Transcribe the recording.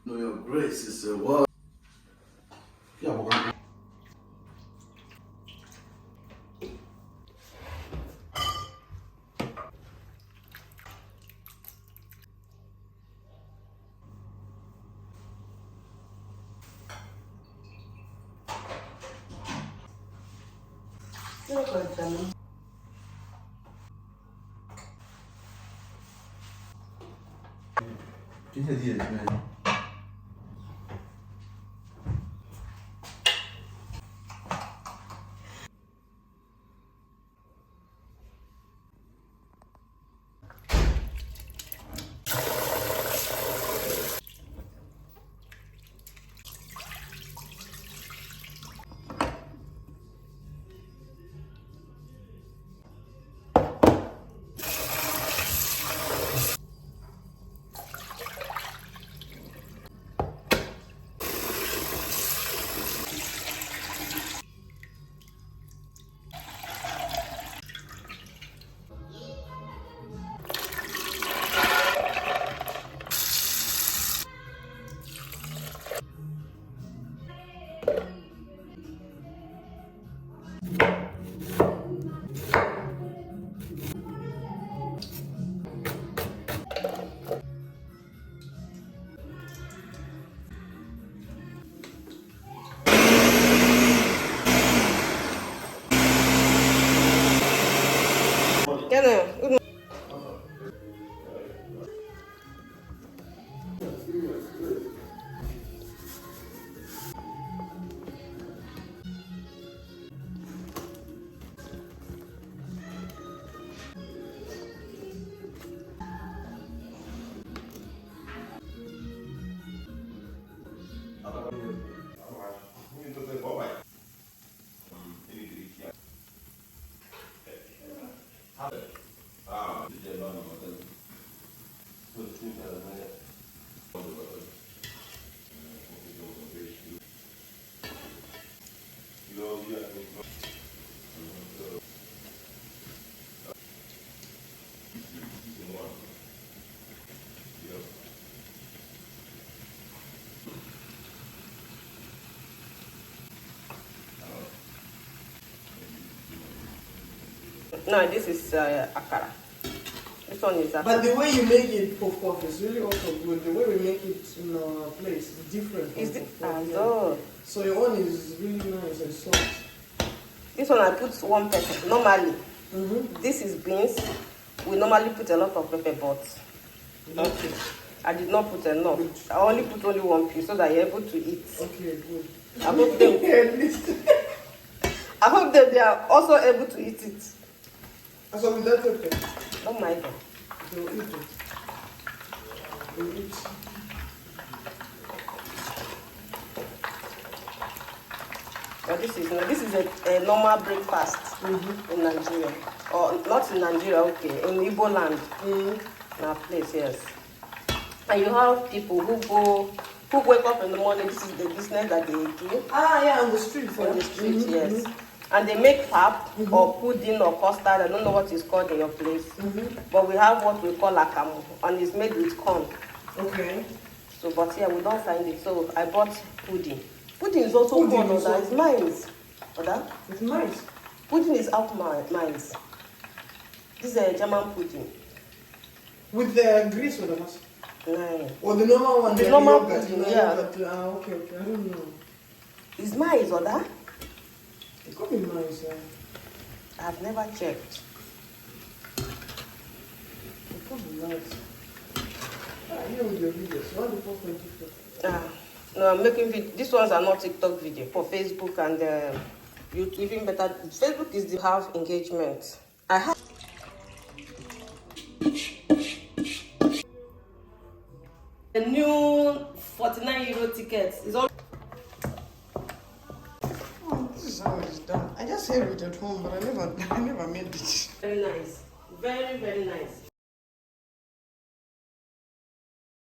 No, your grace is a word. Yeah, we're今天几点钟？No, this is Akara. This one is Akara. But the way you make it puff puff is really also good. The way we make it in our place is different. Is it? So your one is really nice and soft. This one I put one pepper. Normally, this is beans. We normally put a lot of pepper, but okay. I did not put enough. I only put only one piece so that you're able to eat. Okay, good. I hope I hope that they are also able to eat it. So with that pepper? Don't mind them. They'll eat it. They'll eat. This is a normal breakfast in Nigeria, or not in Nigeria, okay, in Igbo land, in our place, yes. And you have people who wake up in the morning. This is the business that they do. Ah, yeah, on the street. On the street, yes. And they make pap or pudding or custard. I don't know what it's called in your place, but we have what we call akamu, and it's made with corn. Okay. So, but yeah, we don't find it. So I bought pudding. Pudding is also corn. It's mines. It's nice. Pudding is out mines. This is a German pudding. With the grease or the mass? No. Or the normal one? The normal pudding, yeah. Okay. I don't know. Is maize or that? It could be nice, yeah. I've never checked. It could be nice. Here with your videos. What the fuck on TikTok? No, I'm making these ones are not TikTok video. For Facebook and YouTube, even better. Facebook is the half engagement. I have a new 49 euro ticket. It's all. Oh, this is how it's done. I just have it at home, but I never made it. Very nice. Very, very nice.